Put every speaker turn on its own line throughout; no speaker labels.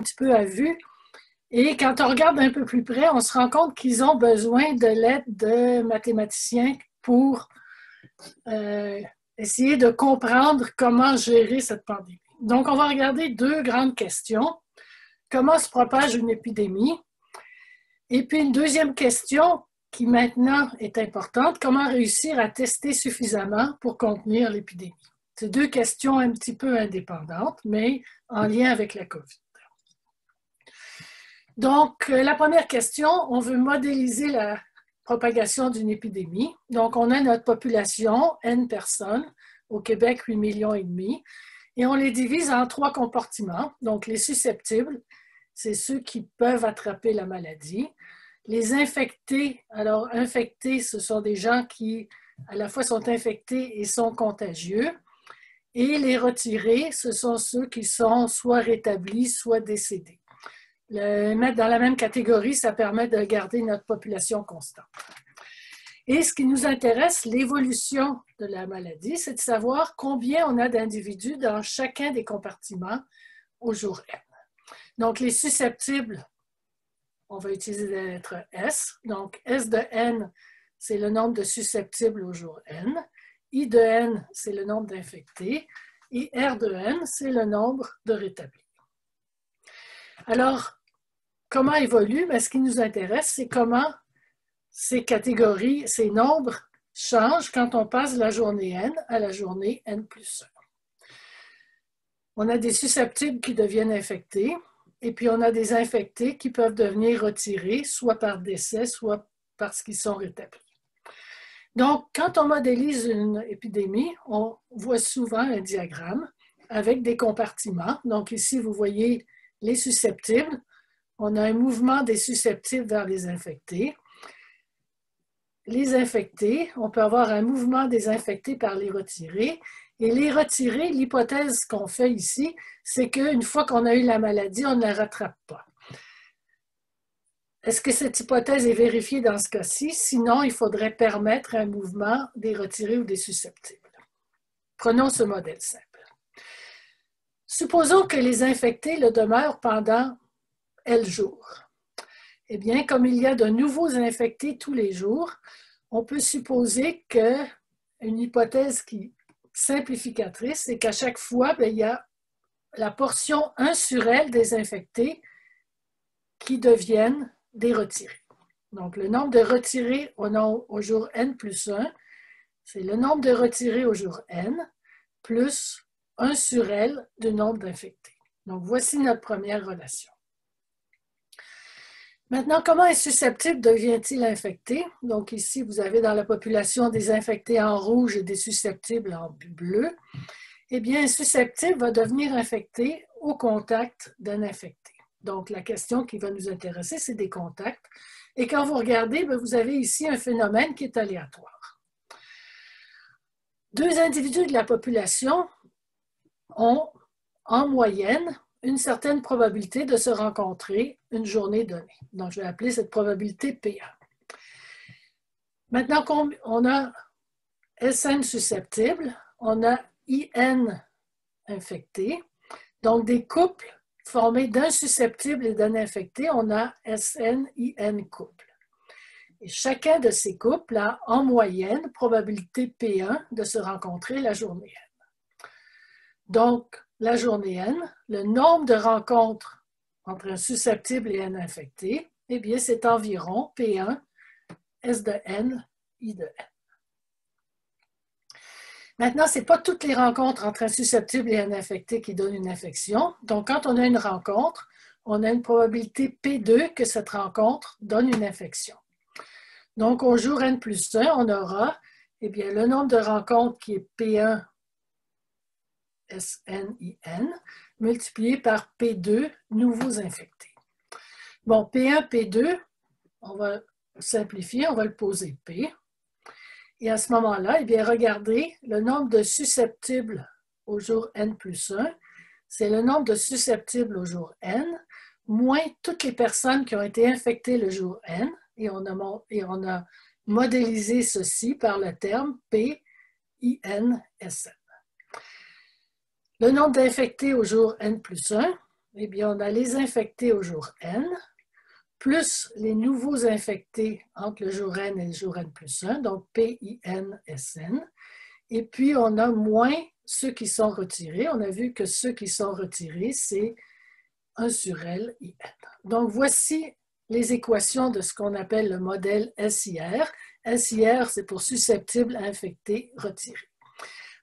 petit peu à vue. Et quand on regarde un peu plus près, on se rend compte qu'ils ont besoin de l'aide de mathématiciens pour essayer de comprendre comment gérer cette pandémie. Donc, on va regarder deux grandes questions. Comment se propage une épidémie? Et puis, une deuxième question qui maintenant est importante, comment réussir à tester suffisamment pour contenir l'épidémie? C'est deux questions un petit peu indépendantes, mais en lien avec la COVID. Donc, la première question, on veut modéliser la propagation d'une épidémie. Donc, on a notre population, N personnes, au Québec, 8,5 millions, et on les divise en 3 compartiments. Donc, les susceptibles, c'est ceux qui peuvent attraper la maladie. Les infectés, alors infectés, ce sont des gens qui à la fois sont infectés et sont contagieux. Et les retirés, ce sont ceux qui sont soit rétablis, soit décédés. Le mettre dans la même catégorie, ça permet de garder notre population constante. Et ce qui nous intéresse, l'évolution de la maladie, c'est de savoir combien on a d'individus dans chacun des compartiments au jour N. Donc, les susceptibles, on va utiliser la lettre S. Donc, S de N, c'est le nombre de susceptibles au jour N. I de N, c'est le nombre d'infectés. Et R de N, c'est le nombre de rétablis. Alors, comment évolue? Bien, ce qui nous intéresse, c'est comment ces catégories, ces nombres changent quand on passe de la journée N à la journée N plus 1. On a des susceptibles qui deviennent infectés, et puis on a des infectés qui peuvent devenir retirés, soit par décès, soit parce qu'ils sont rétablis. Donc, quand on modélise une épidémie, on voit souvent un diagramme avec des compartiments. Donc ici, vous voyez les susceptibles. On a un mouvement des susceptibles vers les infectés. Les infectés, on peut avoir un mouvement des infectés par les retirés. Et les retirés, l'hypothèse qu'on fait ici, c'est qu'une fois qu'on a eu la maladie, on ne la rattrape pas. Est-ce que cette hypothèse est vérifiée dans ce cas-ci? Sinon, il faudrait permettre un mouvement des retirés ou des susceptibles. Prenons ce modèle simple. Supposons que les infectés le demeurent pendant L jours. Eh bien, comme il y a de nouveaux infectés tous les jours, on peut supposer qu'une hypothèse qui simplificatrice, c'est qu'à chaque fois, il y a la portion 1 sur L des infectés qui deviennent des retirés. Donc, le nombre de retirés au jour N plus 1, c'est le nombre de retirés au jour N plus 1 sur L du nombre d'infectés. Donc, voici notre première relation. Maintenant, comment un susceptible devient-il infecté? Donc ici, vous avez dans la population des infectés en rouge et des susceptibles en bleu. Eh bien, un susceptible va devenir infecté au contact d'un infecté. Donc, la question qui va nous intéresser, c'est des contacts. Et quand vous regardez, vous avez ici un phénomène qui est aléatoire. 2 individus de la population ont, en moyenne, une certaine probabilité de se rencontrer une journée donnée. Donc, je vais appeler cette probabilité P1. Maintenant qu'on a SN susceptible, on a IN infecté. Donc, des couples formés d'un susceptible et d'un infecté, on a SN-IN couple. Et chacun de ces couples a, en moyenne, probabilité P1 de se rencontrer la journée N. Donc, la journée N, le nombre de rencontres entre un susceptible et un infecté, eh bien, c'est environ P1, S de N, I de N. Maintenant, ce n'est pas toutes les rencontres entre un susceptible et un infecté qui donnent une infection. Donc, quand on a une rencontre, on a une probabilité P2 que cette rencontre donne une infection. Donc, au jour N plus 1, on aura eh bien, le nombre de rencontres qui est P1 SNIN multiplié par P2 nouveaux infectés. Bon, P1, P2, on va simplifier, on va le poser P. Et à ce moment-là, eh bien, regardez, le nombre de susceptibles au jour N plus 1, c'est le nombre de susceptibles au jour N, moins toutes les personnes qui ont été infectées le jour N, et on a modélisé ceci par le terme P-I-N-S-N. Le nombre d'infectés au jour N plus 1, eh bien, on a les infectés au jour N, plus les nouveaux infectés entre le jour N et le jour N plus 1, donc PIN-SN. Et puis, on a moins ceux qui sont retirés. On a vu que ceux qui sont retirés, c'est 1 sur L, IN. Donc, voici les équations de ce qu'on appelle le modèle SIR. SIR, c'est pour susceptible, infecté, retiré.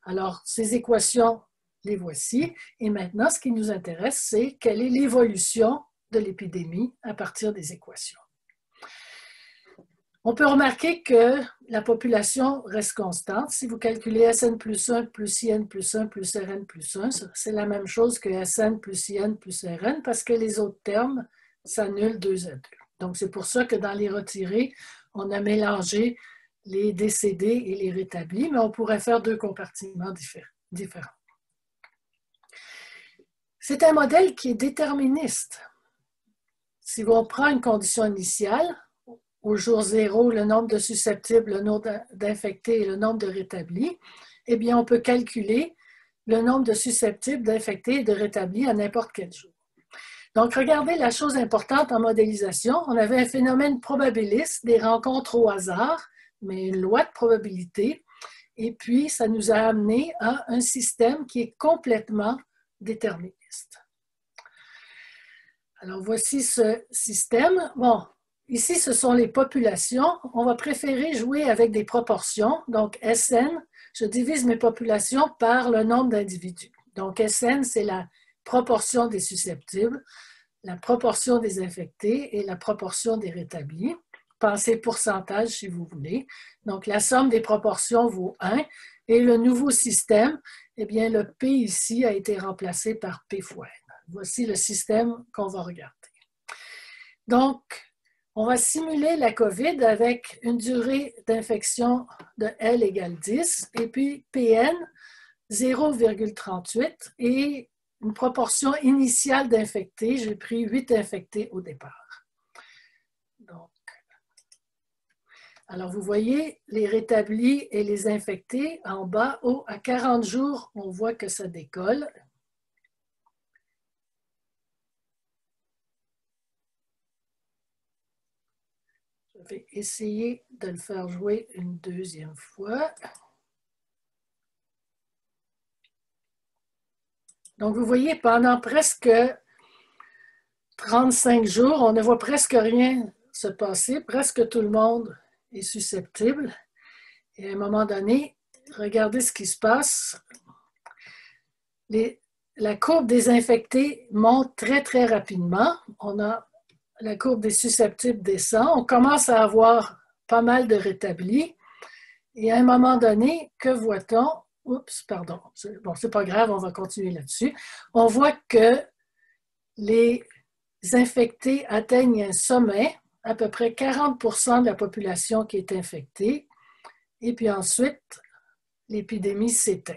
Alors, ces équations, les voici. Et maintenant, ce qui nous intéresse, c'est quelle est l'évolution de l'épidémie à partir des équations. On peut remarquer que la population reste constante. Si vous calculez SN plus 1 plus IN plus 1 plus RN plus 1, c'est la même chose que SN plus IN plus RN parce que les autres termes s'annulent 2 à 2. Donc, c'est pour ça que dans les retirés, on a mélangé les décédés et les rétablis, mais on pourrait faire 2 compartiments différents. C'est un modèle qui est déterministe. Si on prend une condition initiale, au jour 0, le nombre de susceptibles, le nombre d'infectés et le nombre de rétablis, eh bien, on peut calculer le nombre de susceptibles, d'infectés et de rétablis à n'importe quel jour. Donc, regardez la chose importante en modélisation. On avait un phénomène probabiliste, des rencontres au hasard, mais une loi de probabilité. Et puis, ça nous a amené à un système qui est complètement déterministe. Alors, voici ce système. Bon, ici, ce sont les populations. On va préférer jouer avec des proportions. Donc, SN, je divise mes populations par le nombre d'individus. Donc, SN, c'est la proportion des susceptibles, la proportion des infectés et la proportion des rétablis. Pensez pourcentage si vous voulez. Donc, la somme des proportions vaut 1. Et le nouveau système, eh bien, le P ici a été remplacé par P fois N. Voici le système qu'on va regarder. Donc, on va simuler la COVID avec une durée d'infection de L égale 10 et puis PN 0,38 et une proportion initiale d'infectés. J'ai pris 8 infectés au départ. Donc, alors, vous voyez les rétablis et les infectés en bas. À 40 jours, on voit que ça décolle. Je vais essayer de le faire jouer une deuxième fois. Donc, vous voyez, pendant presque 35 jours, on ne voit presque rien se passer. Presque tout le monde est susceptible. Et à un moment donné, regardez ce qui se passe. La courbe des infectés monte très, très rapidement. La courbe des susceptibles descend. On commence à avoir pas mal de rétablis. Et à un moment donné, que voit-on? Oups, pardon. Bon, c'est pas grave, on va continuer là-dessus. On voit que les infectés atteignent un sommet, à peu près 40% de la population qui est infectée. Et puis ensuite, l'épidémie s'éteint.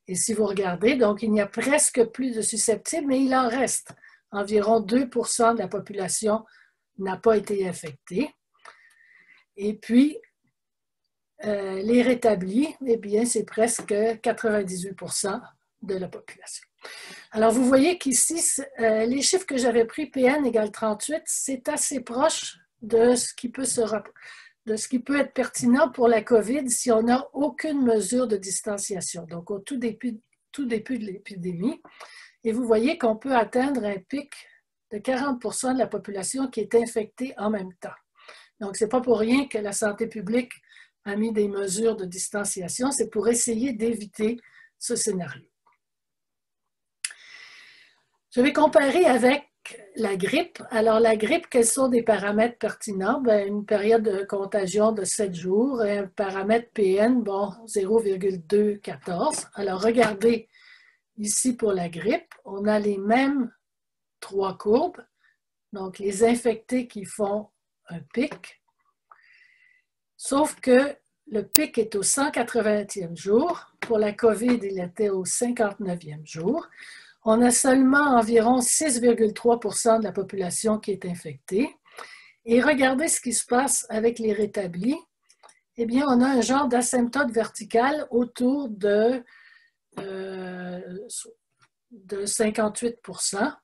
Et si vous regardez, donc il n'y a presque plus de susceptibles, mais il en reste. Environ 2% de la population n'a pas été infectée. Et puis, les rétablis, eh bien, c'est presque 98% de la population. Alors, vous voyez qu'ici, les chiffres que j'avais pris, PN égale 38, c'est assez proche de ce qui peut être pertinent pour la COVID si on n'a aucune mesure de distanciation. Donc, au tout début de l'épidémie, et vous voyez qu'on peut atteindre un pic de 40% de la population qui est infectée en même temps. Donc, ce n'est pas pour rien que la santé publique a mis des mesures de distanciation, c'est pour essayer d'éviter ce scénario. Je vais comparer avec la grippe. Alors, la grippe, quels sont des paramètres pertinents? Bien, une période de contagion de 7 jours, un paramètre PN, bon, 0,214. Alors, regardez ici pour la grippe, on a les mêmes 3 courbes. Donc, les infectés qui font un pic. Sauf que le pic est au 180e jour. Pour la COVID, il était au 59e jour. On a seulement environ 6,3% de la population qui est infectée. Et regardez ce qui se passe avec les rétablis. Eh bien, on a un genre d'asymptote vertical autour de 58%.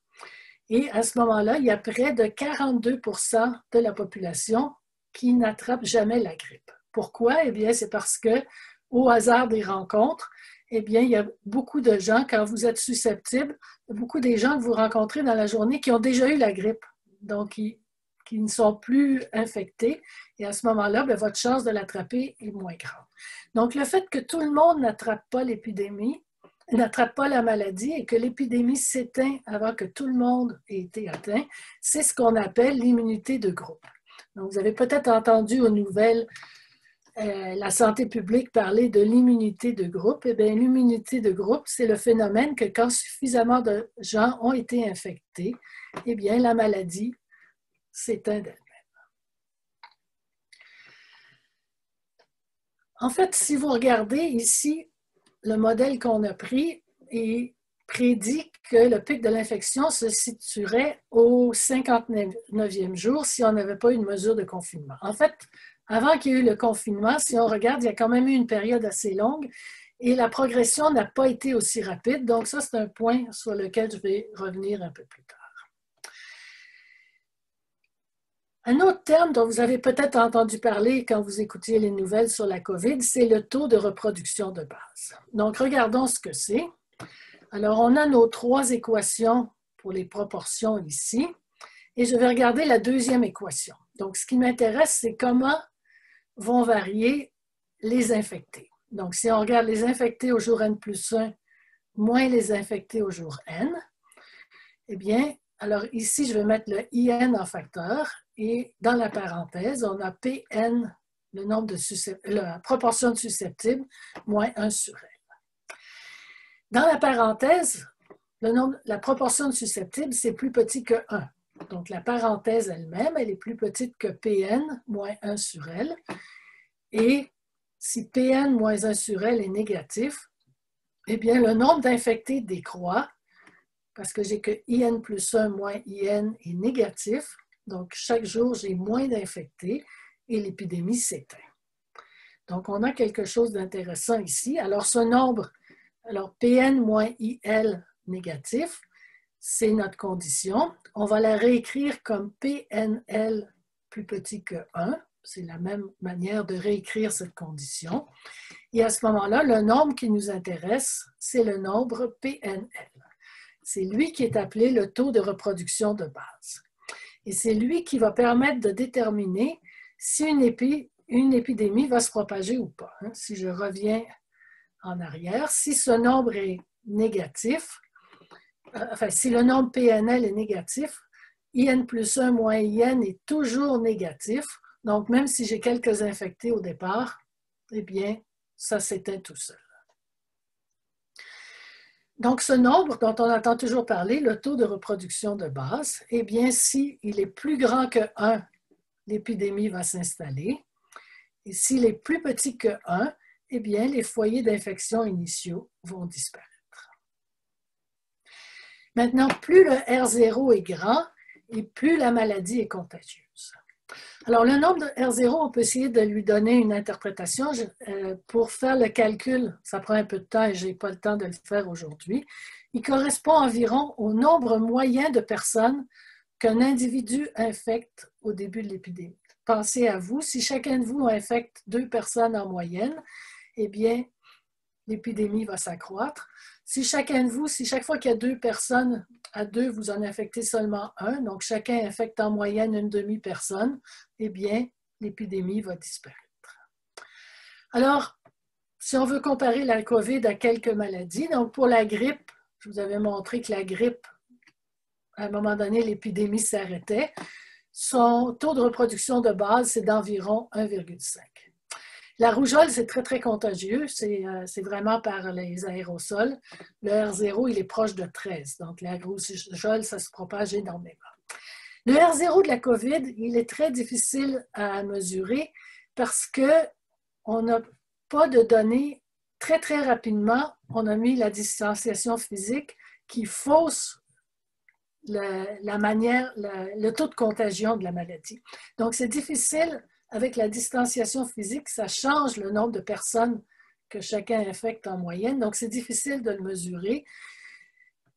Et à ce moment-là, il y a près de 42% de la population qui n'attrape jamais la grippe. Pourquoi? Eh bien, c'est parce que, au hasard des rencontres, eh bien, il y a beaucoup de gens, quand vous êtes susceptible, beaucoup des gens que vous rencontrez dans la journée qui ont déjà eu la grippe, donc qui ne sont plus infectés. Et à ce moment-là, bien, votre chance de l'attraper est moins grande. Donc, le fait que tout le monde n'attrape pas l'épidémie, n'attrape pas la maladie et que l'épidémie s'éteint avant que tout le monde ait été atteint, c'est ce qu'on appelle l'immunité de groupe. Donc, vous avez peut-être entendu aux nouvelles la santé publique parler de l'immunité de groupe. Eh bien, l'immunité de groupe, c'est le phénomène que quand suffisamment de gens ont été infectés, eh bien, la maladie s'éteint d'elle-même. En fait, si vous regardez ici, le modèle qu'on a pris et prédit que le pic de l'infection se situerait au 59e jour si on n'avait pas une mesure de confinement. En fait, avant qu'il y ait eu le confinement, si on regarde, il y a quand même eu une période assez longue et la progression n'a pas été aussi rapide. Donc ça, c'est un point sur lequel je vais revenir un peu plus tard. Un autre terme dont vous avez peut-être entendu parler quand vous écoutiez les nouvelles sur la COVID, c'est le taux de reproduction de base. Donc, regardons ce que c'est. Alors, on a nos 3 équations pour les proportions ici, et je vais regarder la deuxième équation. Donc, ce qui m'intéresse, c'est comment vont varier les infectés. Donc, si on regarde les infectés au jour N+1 moins les infectés au jour N, eh bien, alors ici, je vais mettre le IN en facteur et dans la parenthèse, on a PN, le nombre de la proportion de susceptibles, moins 1 sur L. Dans la parenthèse, la proportion de susceptibles, c'est plus petit que 1. Donc, la parenthèse elle-même, elle est plus petite que PN moins 1 sur L. Et si PN moins 1 sur L est négatif, eh bien, le nombre d'infectés décroît parce que j'ai que IN plus 1 moins IN est négatif. Donc, chaque jour, j'ai moins d'infectés et l'épidémie s'éteint. Donc, on a quelque chose d'intéressant ici. Alors, ce nombre, alors PN moins IL négatif, c'est notre condition. On va la réécrire comme PNL plus petit que 1. C'est la même manière de réécrire cette condition. Et à ce moment-là, le nombre qui nous intéresse, c'est le nombre PNL. C'est lui qui est appelé le taux de reproduction de base. Et c'est lui qui va permettre de déterminer si une épidémie va se propager ou pas. Si je reviens en arrière, si ce nombre est négatif, si le nombre PNL est négatif, IN plus 1 moins IN est toujours négatif. Donc, même si j'ai quelques infectés au départ, eh bien, ça s'éteint tout seul. Donc, ce nombre dont on entend toujours parler, le taux de reproduction de base, eh bien, s'il est plus grand que 1, l'épidémie va s'installer. Et s'il est plus petit que 1, eh bien, les foyers d'infection initiaux vont disparaître. Maintenant, plus le R0 est grand et plus la maladie est contagieuse. Alors, le nombre de R0, on peut essayer de lui donner une interprétation. Pour faire le calcul, ça prend un peu de temps et je n'ai pas le temps de le faire aujourd'hui. Il correspond environ au nombre moyen de personnes qu'un individu infecte au début de l'épidémie. Pensez à vous, si chacun de vous infecte 2 personnes en moyenne, eh bien, l'épidémie va s'accroître. Si chaque fois qu'il y a 2 personnes, à 2, vous en infectez seulement 1, donc chacun infecte en moyenne une demi-personne, eh bien, l'épidémie va disparaître. Alors, si on veut comparer la COVID à quelques maladies, donc pour la grippe, je vous avais montré que la grippe, à un moment donné, l'épidémie s'arrêtait. Son taux de reproduction de base, c'est d'environ 1,5. La rougeole, c'est très, très contagieux. C'est vraiment par les aérosols. Le R0, il est proche de 13. Donc, la rougeole, ça se propage énormément. Le R0 de la COVID, il est très difficile à mesurer parce qu'on n'a pas de données. Très, très rapidement, on a mis la distanciation physique qui fausse le taux de contagion de la maladie. Donc, c'est difficile. Avec la distanciation physique, ça change le nombre de personnes que chacun infecte en moyenne. Donc, c'est difficile de le mesurer.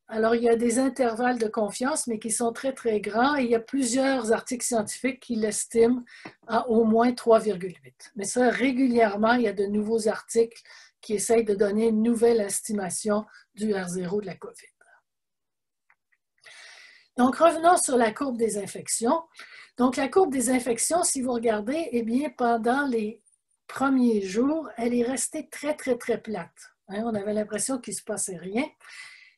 Alors, il y a des intervalles de confiance, mais qui sont très, très grands. Et il y a plusieurs articles scientifiques qui l'estiment à au moins 3,8. Mais ça, régulièrement, il y a de nouveaux articles qui essayent de donner une nouvelle estimation du R0 de la COVID. Donc, revenons sur la courbe des infections. Donc, la courbe des infections, si vous regardez, eh bien, pendant les premiers jours, elle est restée très, très, très plate. On avait l'impression qu'il ne se passait rien.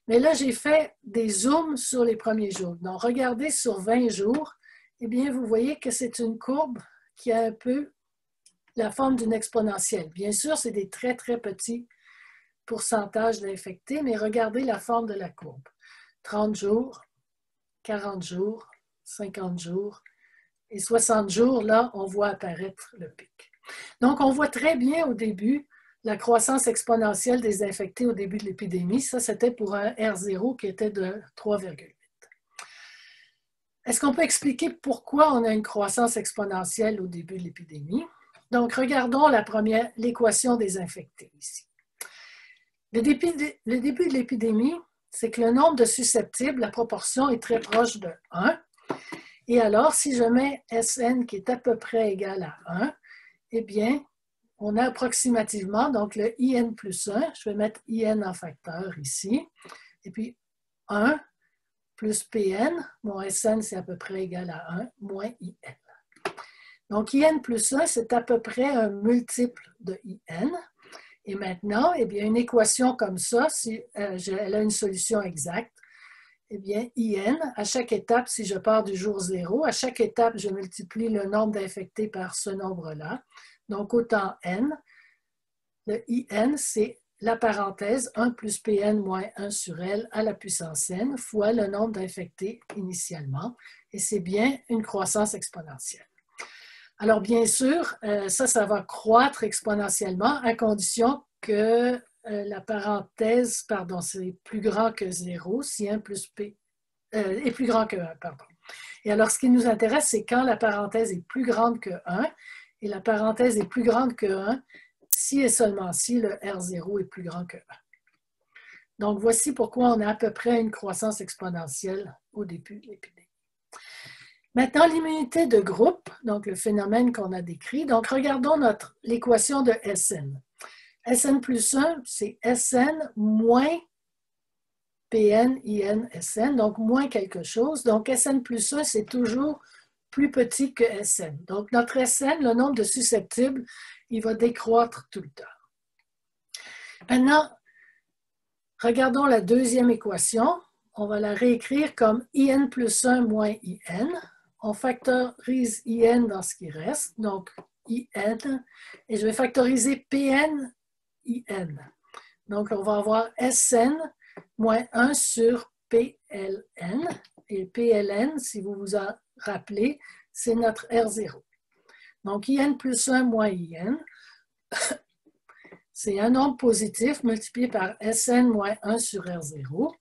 Mais là, j'ai fait des zooms sur les premiers jours. Donc, regardez sur 20 jours, eh bien, vous voyez que c'est une courbe qui a un peu la forme d'une exponentielle. Bien sûr, c'est des très, très petits pourcentages d'infectés, mais regardez la forme de la courbe. 30 jours, 40 jours, 50 jours et 60 jours, là, on voit apparaître le pic. Donc, on voit très bien au début la croissance exponentielle des infectés au début de l'épidémie. Ça, c'était pour un R0 qui était de 3,8. Est-ce qu'on peut expliquer pourquoi on a une croissance exponentielle au début de l'épidémie? Donc, regardons l'équation des infectés ici. Le début de l'épidémie, c'est que le nombre de susceptibles, la proportion est très proche de 1. Et alors, si je mets Sn qui est à peu près égal à 1, eh bien, on a approximativement, donc le IN plus 1, je vais mettre IN en facteur ici, et puis 1 plus PN, mon Sn c'est à peu près égal à 1, moins IN. Donc IN plus 1, c'est à peu près un multiple de IN. Et maintenant, eh bien, une équation comme ça, si elle a une solution exacte, eh bien, IN, à chaque étape, si je pars du jour 0, à chaque étape, je multiplie le nombre d'infectés par ce nombre-là. Donc, autant N, le IN, c'est la parenthèse 1 plus PN moins 1 sur L à la puissance N fois le nombre d'infectés initialement. Et c'est bien une croissance exponentielle. Alors, bien sûr, ça va croître exponentiellement à condition que la parenthèse, pardon, c'est plus grand que 0, si 1 plus P est plus grand que 1, pardon. Et alors, ce qui nous intéresse, c'est quand la parenthèse est plus grande que 1, et la parenthèse est plus grande que 1 si et seulement si le R0 est plus grand que 1. Donc, voici pourquoi on a à peu près une croissance exponentielle au début de l'épidémie. Maintenant, l'immunité de groupe, donc le phénomène qu'on a décrit. Donc, regardons l'équation de Sn. Sn plus 1, c'est Sn moins Pn, In, Sn, donc moins quelque chose. Donc, Sn plus 1, c'est toujours plus petit que Sn. Donc, notre Sn, le nombre de susceptibles, il va décroître tout le temps. Maintenant, regardons la deuxième équation. On va la réécrire comme In plus 1 moins In. On factorise IN dans ce qui reste, donc IN, et je vais factoriser PN, IN. Donc, on va avoir SN moins 1 sur PLN, et PLN, si vous vous en rappelez, c'est notre R0. Donc, IN plus 1 moins IN, c'est un nombre positif multiplié par SN moins 1 sur R0.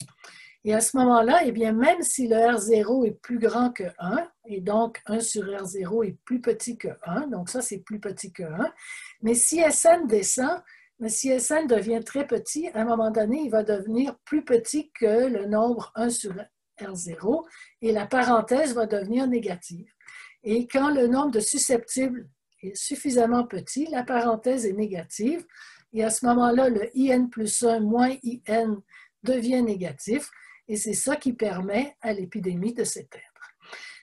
Et à ce moment-là, eh bien, même si le R0 est plus grand que 1, et donc 1 sur R0 est plus petit que 1, donc ça, c'est plus petit que 1, mais si Sn descend, mais si Sn devient très petit, à un moment donné, il va devenir plus petit que le nombre 1 sur R0, et la parenthèse va devenir négative. Et quand le nombre de susceptibles est suffisamment petit, la parenthèse est négative, et à ce moment-là, le IN plus 1 moins IN devient négatif, et c'est ça qui permet à l'épidémie de s'éteindre.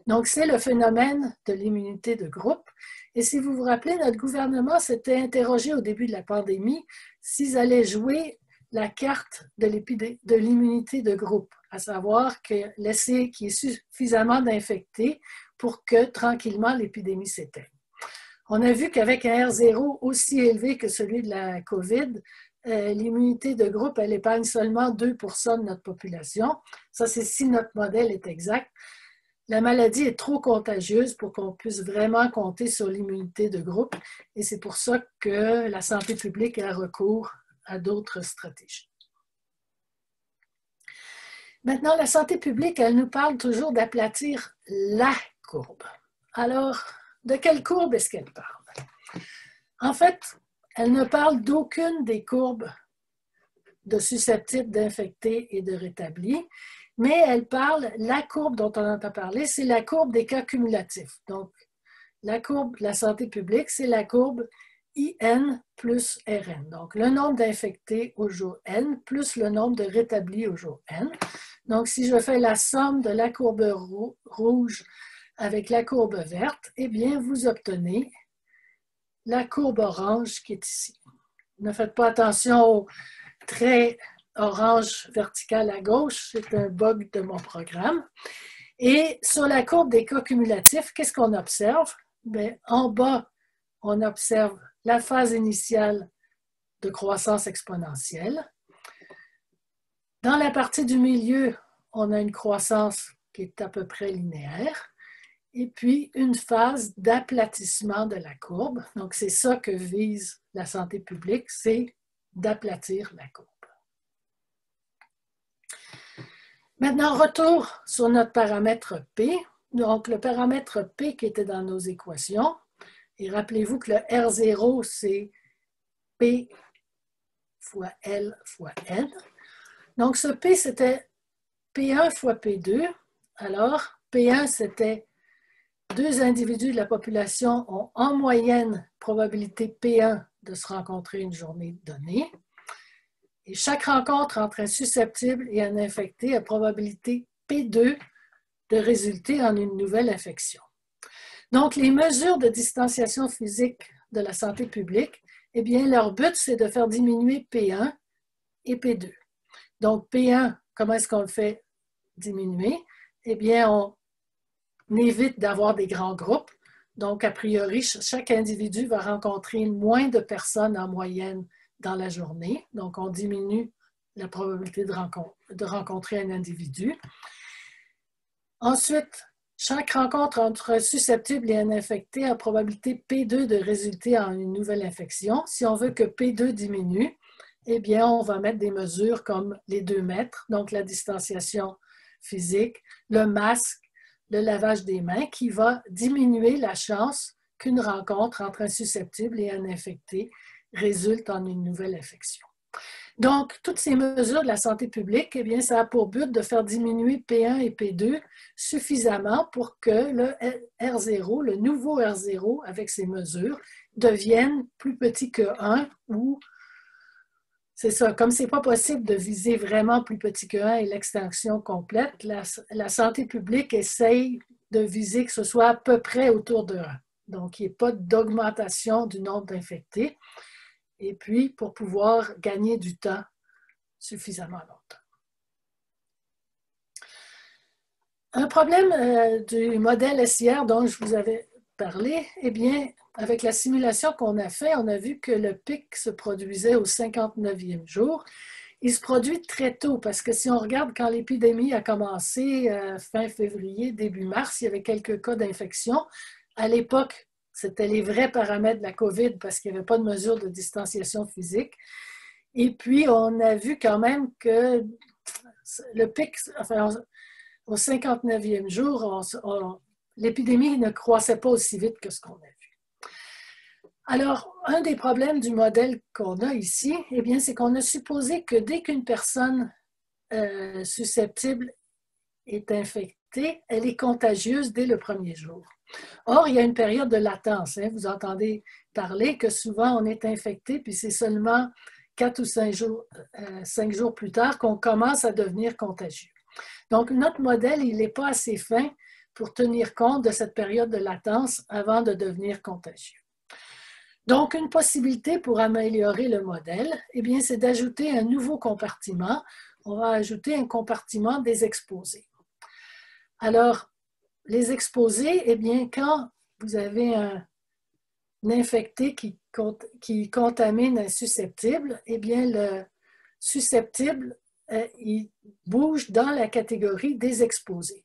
Donc, c'est le phénomène de l'immunité de groupe. Et si vous vous rappelez, notre gouvernement s'était interrogé au début de la pandémie s'ils allaient jouer la carte de l'immunité de groupe, à savoir que laisser qu'il y ait suffisamment d'infectés pour que tranquillement l'épidémie s'éteigne. On a vu qu'avec un R0 aussi élevé que celui de la COVID, l'immunité de groupe, elle épargne seulement 2% de notre population. Ça, c'est si notre modèle est exact. La maladie est trop contagieuse pour qu'on puisse vraiment compter sur l'immunité de groupe. Et c'est pour ça que la santé publique a recours à d'autres stratégies. Maintenant, la santé publique, elle nous parle toujours d'aplatir la courbe. Alors, de quelle courbe est-ce qu'elle parle? En fait, elle ne parle d'aucune des courbes de susceptibles, d'infectés et de rétablis. Mais elle parle, la courbe dont on entend parler, c'est la courbe des cas cumulatifs. Donc, la courbe de la santé publique, c'est la courbe IN plus RN. Donc, le nombre d'infectés au jour N plus le nombre de rétablis au jour N. Donc, si je fais la somme de la courbe rouge avec la courbe verte, eh bien, vous obtenez la courbe orange qui est ici. Ne faites pas attention au trait orange vertical à gauche, c'est un bug de mon programme. Et sur la courbe des cas cumulatifs, qu'est-ce qu'on observe? Bien, en bas, on observe la phase initiale de croissance exponentielle. Dans la partie du milieu, on a une croissance qui est à peu près linéaire. Et puis, une phase d'aplatissement de la courbe. Donc, c'est ça que vise la santé publique, c'est d'aplatir la courbe. Maintenant, retour sur notre paramètre P. Donc, le paramètre P qui était dans nos équations. Et rappelez-vous que le R0, c'est P fois L fois N. Donc, ce P, c'était P1 fois P2. Alors, P1, c'était deux individus de la population ont en moyenne probabilité P1 de se rencontrer une journée donnée. Et chaque rencontre entre un susceptible et un infecté a probabilité P2 de résulter en une nouvelle infection. Donc, les mesures de distanciation physique de la santé publique, eh bien, leur but, c'est de faire diminuer P1 et P2. Donc, P1, comment est-ce qu'on le fait diminuer? Eh bien, on évite d'avoir des grands groupes. Donc, a priori, chaque individu va rencontrer moins de personnes en moyenne dans la journée. Donc, on diminue la probabilité de rencontrer un individu. Ensuite, chaque rencontre entre un susceptible et un infecté a probabilité P2 de résulter en une nouvelle infection. Si on veut que P2 diminue, eh bien, on va mettre des mesures comme les 2 mètres, donc la distanciation physique, le masque, le lavage des mains, qui va diminuer la chance qu'une rencontre entre un susceptible et un infecté résulte en une nouvelle infection. Donc, toutes ces mesures de la santé publique, eh bien, ça a pour but de faire diminuer P1 et P2 suffisamment pour que le R0, le nouveau R0 avec ces mesures, devienne plus petit que 1 ou c'est ça, comme ce n'est pas possible de viser vraiment plus petit que 1 et l'extinction complète, la santé publique essaye de viser que ce soit à peu près autour de 1. Donc, il n'y ait pas d'augmentation du nombre d'infectés. Et puis, pour pouvoir gagner du temps suffisamment longtemps. Un problème du modèle SIR dont je vous avais parlé, eh bien, avec la simulation qu'on a fait, on a vu que le pic se produisait au 59e jour. Il se produit très tôt parce que si on regarde quand l'épidémie a commencé fin février, début mars, il y avait quelques cas d'infection. À l'époque, c'était les vrais paramètres de la COVID parce qu'il n'y avait pas de mesure de distanciation physique. Et puis, on a vu quand même que le pic, enfin, au 59e jour, l'épidémie ne croissait pas aussi vite que ce qu'on a vu. Alors, un des problèmes du modèle qu'on a ici, eh bien, c'est qu'on a supposé que dès qu'une personne susceptible est infectée, elle est contagieuse dès le premier jour. Or, il y a une période de latence. Hein. Vous entendez parler que souvent on est infecté, puis c'est seulement 4 ou 5 jours plus tard qu'on commence à devenir contagieux. Donc, notre modèle, il n'est pas assez fin pour tenir compte de cette période de latence avant de devenir contagieux. Donc, une possibilité pour améliorer le modèle, eh bien, c'est d'ajouter un nouveau compartiment. On va ajouter un compartiment des exposés. Alors, les exposés, eh bien, quand vous avez un infecté qui contamine un susceptible, eh bien, le susceptible, il bouge dans la catégorie des exposés.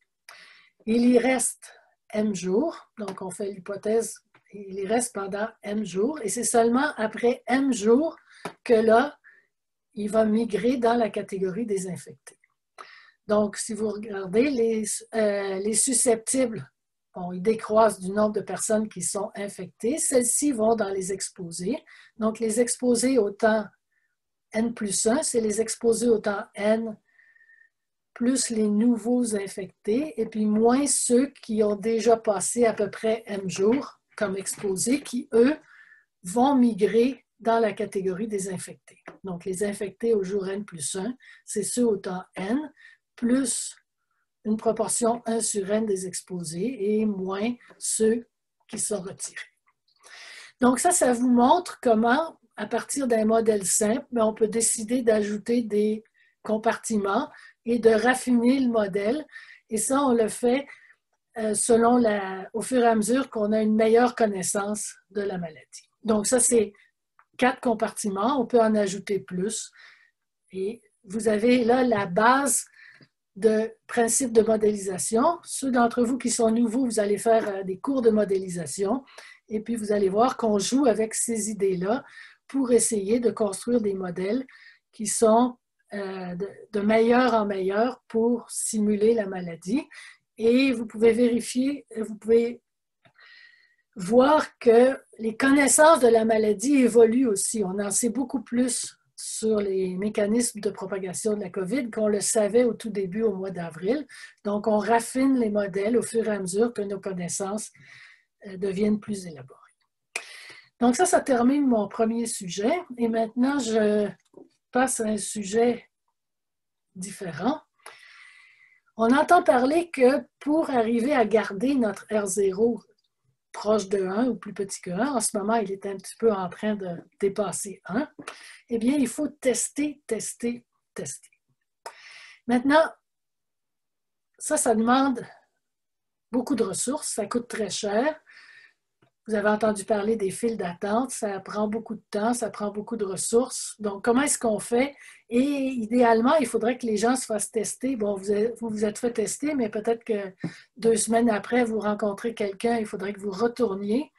Il y reste M jours, donc on fait l'hypothèse, il y reste pendant M jours, et c'est seulement après M jours que là, il va migrer dans la catégorie des infectés. Donc, si vous regardez, les susceptibles, bon, ils décroissent du nombre de personnes qui sont infectées. Celles-ci vont dans les exposés. Donc, les exposés, autant N plus 1, c'est les exposés au temps N plus les nouveaux infectés, et puis moins ceux qui ont déjà passé à peu près M jours comme exposés, qui, eux, vont migrer dans la catégorie des infectés. Donc, les infectés au jour N plus 1, c'est ceux au temps N, plus une proportion 1 sur N des exposés, et moins ceux qui sont retirés. Donc, ça vous montre comment, à partir d'un modèle simple, on peut décider d'ajouter des compartiments et de raffiner le modèle. Et ça, on le fait au fur et à mesure qu'on a une meilleure connaissance de la maladie. Donc, ça, c'est 4 compartiments. On peut en ajouter plus. Et vous avez là la base de principes de modélisation. Ceux d'entre vous qui sont nouveaux, vous allez faire des cours de modélisation. Et puis, vous allez voir qu'on joue avec ces idées-là pour essayer de construire des modèles qui sont de meilleur en meilleur pour simuler la maladie. Et vous pouvez vérifier, vous pouvez voir que les connaissances de la maladie évoluent aussi. On en sait beaucoup plus sur les mécanismes de propagation de la COVID qu'on le savait au tout début, au mois d'avril. Donc, on raffine les modèles au fur et à mesure que nos connaissances deviennent plus élaborées. Donc ça termine mon premier sujet. Et maintenant, je passe à un sujet différent. On entend parler que pour arriver à garder notre R0 proche de 1 ou plus petit que 1, en ce moment, il est un petit peu en train de dépasser 1, eh bien, il faut tester, tester, tester. Maintenant, ça demande beaucoup de ressources, ça coûte très cher. Vous avez entendu parler des files d'attente, ça prend beaucoup de temps, ça prend beaucoup de ressources. Donc, comment est-ce qu'on fait? Et idéalement, il faudrait que les gens se fassent tester. Bon, vous vous êtes fait tester, mais peut-être que 2 semaines après, vous rencontrez quelqu'un, il faudrait que vous retourniez.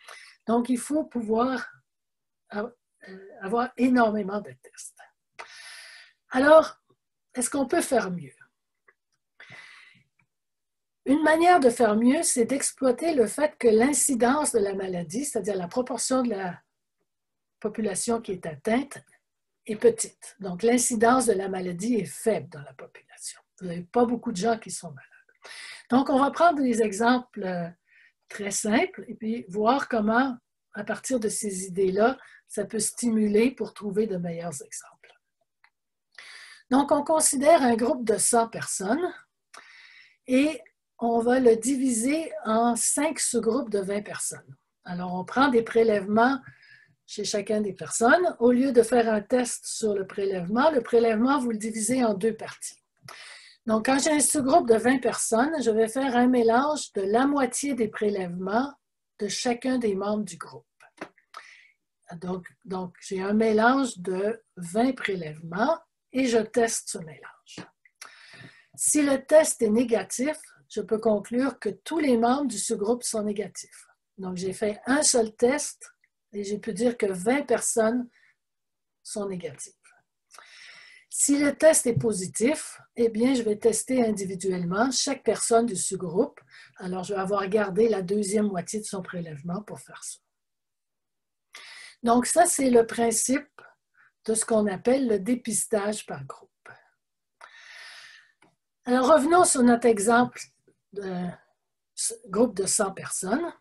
Donc, il faut pouvoir avoir énormément de tests. Alors, est-ce qu'on peut faire mieux? Une manière de faire mieux, c'est d'exploiter le fait que l'incidence de la maladie, c'est-à-dire la proportion de la population qui est atteinte, est petite. Donc, l'incidence de la maladie est faible dans la population. Vous n'avez pas beaucoup de gens qui sont malades. Donc, on va prendre des exemples très simples et puis voir comment, à partir de ces idées-là, ça peut stimuler pour trouver de meilleurs exemples. Donc, on considère un groupe de 100 personnes et on va le diviser en 5 sous-groupes de 20 personnes. Alors, on prend des prélèvements chez chacun des personnes. Au lieu de faire un test sur le prélèvement, vous le divisez en 2 parties. Donc, quand j'ai un sous-groupe de 20 personnes, je vais faire un mélange de la moitié des prélèvements de chacun des membres du groupe. Donc j'ai un mélange de 20 prélèvements et je teste ce mélange. Si le test est négatif, je peux conclure que tous les membres du sous-groupe sont négatifs. Donc, j'ai fait un seul test et j'ai pu dire que 20 personnes sont négatives. Si le test est positif, eh bien, je vais tester individuellement chaque personne du sous-groupe. Alors, je vais avoir gardé la deuxième moitié de son prélèvement pour faire ça. Donc, ça, c'est le principe de ce qu'on appelle le dépistage par groupe. Alors, revenons sur notre exemple de groupe de 100 personnes.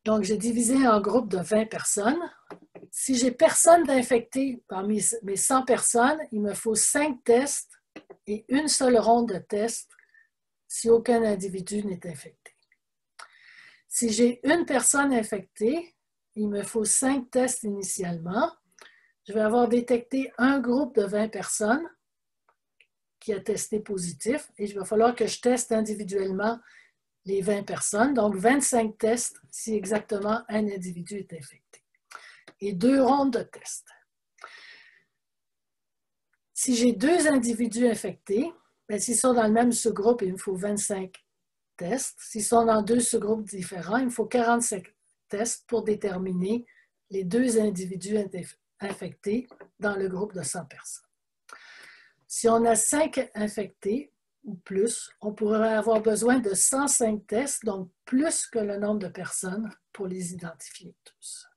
Donc, j'ai divisé en groupe de 20 personnes. Si j'ai personne d'infecté parmi mes 100 personnes, il me faut 5 tests et une seule ronde de tests si aucun individu n'est infecté. Si j'ai une personne infectée, il me faut 5 tests initialement. Je vais avoir détecté un groupe de 20 personnes qui a testé positif et il va falloir que je teste individuellement les 20 personnes, donc 25 tests si exactement un individu est infecté. Et 2 rondes de tests. Si j'ai 2 individus infectés, s'ils sont dans le même sous-groupe, il me faut 25 tests. S'ils sont dans 2 sous-groupes différents, il me faut 45 tests pour déterminer les 2 individus infectés dans le groupe de 100 personnes. Si on a 5 infectés ou plus, on pourrait avoir besoin de 105 tests, donc plus que le nombre de personnes pour les identifier tous.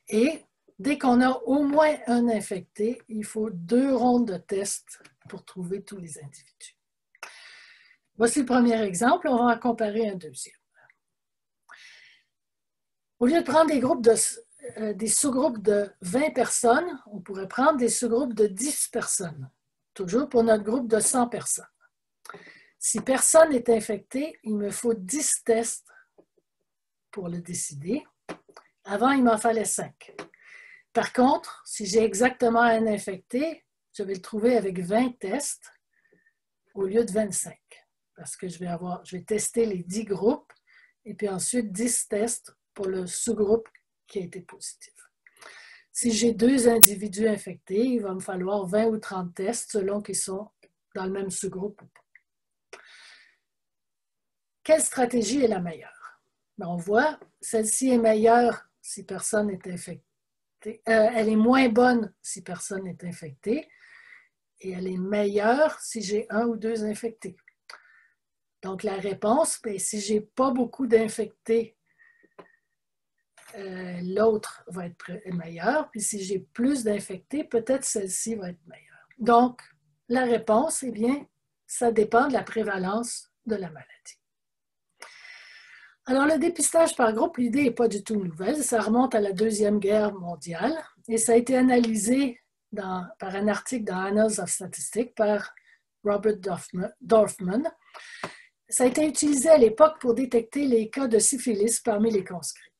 Et dès qu'on a au moins un infecté, il faut 2 rondes de tests pour trouver tous les individus. Voici le premier exemple, on va en comparer un deuxième. Au lieu de prendre des sous-groupes de 20 personnes, on pourrait prendre des sous-groupes de 10 personnes, toujours pour notre groupe de 100 personnes. Si personne n'est infecté, il me faut 10 tests pour le décider. Avant, il m'en fallait 5. Par contre, si j'ai exactement un infecté, je vais le trouver avec 20 tests au lieu de 25. Parce que je vais tester les 10 groupes et puis ensuite 10 tests pour le sous-groupe qui a été positif. Si j'ai 2 individus infectés, il va me falloir 20 ou 30 tests selon qu'ils sont dans le même sous-groupe ou pas. Quelle stratégie est la meilleure? On voit, celle-ci est meilleure si personne n'est infecté. Elle est moins bonne si personne n'est infecté et elle est meilleure si j'ai 1 ou 2 infectés. Donc, la réponse, si je n'ai pas beaucoup d'infectés, l'autre va être meilleur. Puis si j'ai plus d'infectés, peut-être celle-ci va être meilleure. Donc, la réponse, eh bien, ça dépend de la prévalence de la maladie. Alors, le dépistage par groupe, l'idée n'est pas du tout nouvelle. Ça remonte à la Deuxième Guerre mondiale et ça a été analysé par un article dans Annals of Statistics par Robert Dorfman. Ça a été utilisé à l'époque pour détecter les cas de syphilis parmi les conscrits.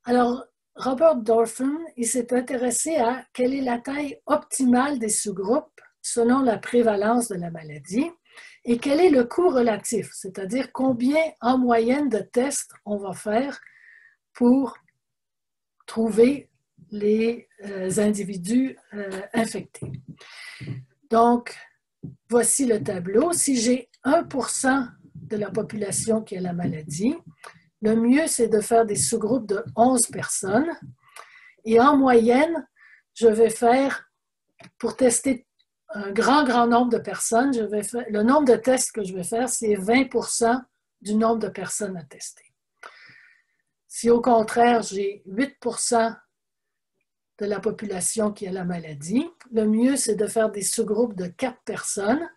Alors, Robert Dorfman, il s'est intéressé à quelle est la taille optimale des sous-groupes selon la prévalence de la maladie et quel est le coût relatif, c'est-à-dire combien en moyenne de tests on va faire pour trouver les individus infectés. Donc, voici le tableau. Si j'ai 1% de la population qui a la maladie, le mieux, c'est de faire des sous-groupes de 11 personnes. Et en moyenne, je vais faire, pour tester un grand nombre de personnes, le nombre de tests que je vais faire, c'est 20% du nombre de personnes à tester. Si au contraire, j'ai 8% de la population qui a la maladie, le mieux, c'est de faire des sous-groupes de 4 personnes.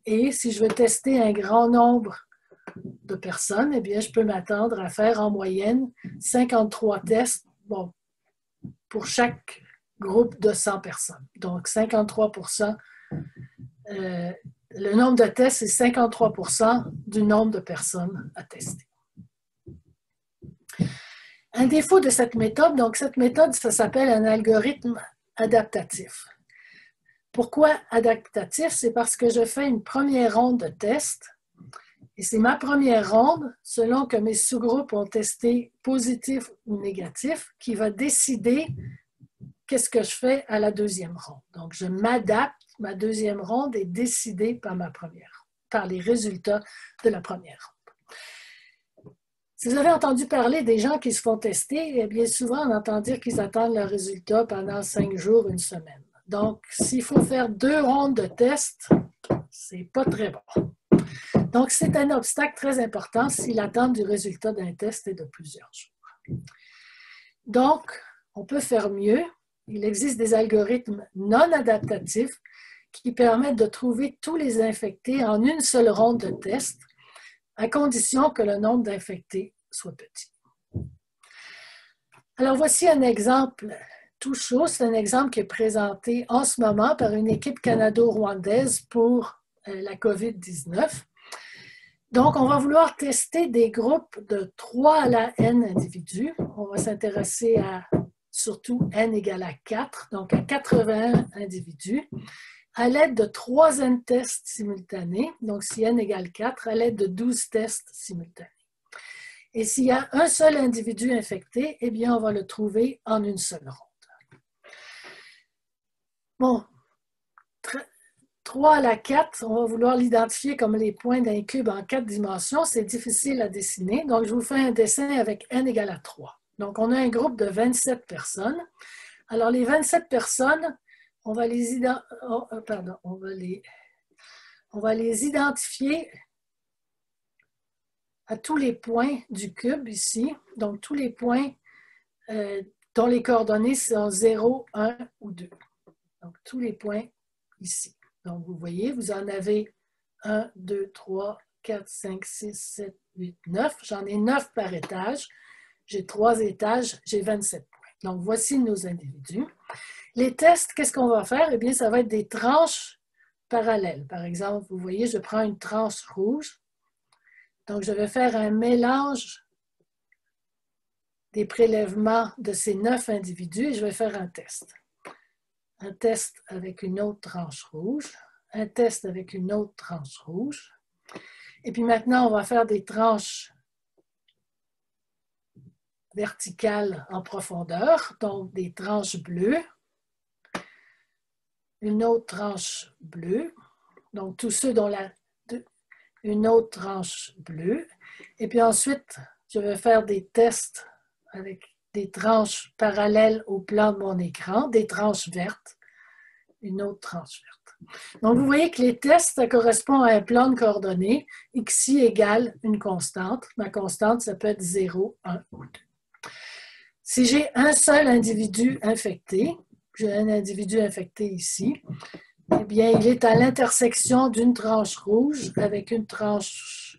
Et si je veux tester un grand nombre de personnes, eh bien, je peux m'attendre à faire en moyenne 53 tests pour chaque groupe de 100 personnes. Donc, 53%, le nombre de tests, c'est 53% du nombre de personnes à tester. Un défaut de cette méthode, donc cette méthode, ça s'appelle un algorithme adaptatif. Pourquoi adaptatif? C'est parce que je fais une première ronde de tests et c'est ma première ronde, selon que mes sous-groupes ont testé positif ou négatif, qui va décider qu'est-ce que je fais à la deuxième ronde. Donc, je m'adapte, ma deuxième ronde est décidée par les résultats de la première ronde. Si vous avez entendu parler des gens qui se font tester, eh bien souvent on entend dire qu'ils attendent leurs résultats pendant 5 jours, une semaine. Donc, s'il faut faire 2 rondes de tests, c'est pas très bon. Donc, c'est un obstacle très important si l'attente du résultat d'un test est de plusieurs jours. Donc, on peut faire mieux. Il existe des algorithmes non adaptatifs qui permettent de trouver tous les infectés en une seule ronde de test, à condition que le nombre d'infectés soit petit. Alors, voici un exemple tout chaud. C'est un exemple qui est présenté en ce moment par une équipe canado-rwandaise pour la COVID-19. Donc, on va vouloir tester des groupes de 3 à la n individus. On va s'intéresser à surtout n égale à 4, donc à 81 individus, à l'aide de 3 n tests simultanés, donc si n égale 4, à l'aide de 12 tests simultanés. Et s'il y a un seul individu infecté, eh bien, on va le trouver en une seule ronde. Bon, 3 à la 4, on va vouloir l'identifier comme les points d'un cube en 4 dimensions. C'est difficile à dessiner, donc je vous fais un dessin avec n égale à 3. Donc, on a un groupe de 27 personnes. Alors, les 27 personnes, on va les identifier à tous les points du cube ici. Donc, tous les points dont les coordonnées sont 0, 1 ou 2. Donc, tous les points ici. Donc, vous voyez, vous en avez 1, 2, 3, 4, 5, 6, 7, 8, 9. J'en ai 9 par étage. J'ai 3 étages, j'ai 27 points. Donc, voici nos individus. Les tests, qu'est-ce qu'on va faire? Eh bien, ça va être des tranches parallèles. Par exemple, vous voyez, je prends une tranche rouge. Donc, je vais faire un mélange des prélèvements de ces 9 individus et je vais faire un test. Un test avec une autre tranche rouge, un test avec une autre tranche rouge. Et puis maintenant, on va faire des tranches verticales en profondeur, donc des tranches bleues, une autre tranche bleue, donc tous ceux dont une autre tranche bleue. Et puis ensuite, je vais faire des tests avec des tranches parallèles au plan de mon écran, des tranches vertes, une autre tranche verte. Donc, vous voyez que les tests, ça correspond à un plan de coordonnées, xi égale une constante. Ma constante, ça peut être 0, 1 ou 2. Si j'ai un seul individu infecté, j'ai un individu infecté ici, eh bien, il est à l'intersection d'une tranche rouge avec une tranche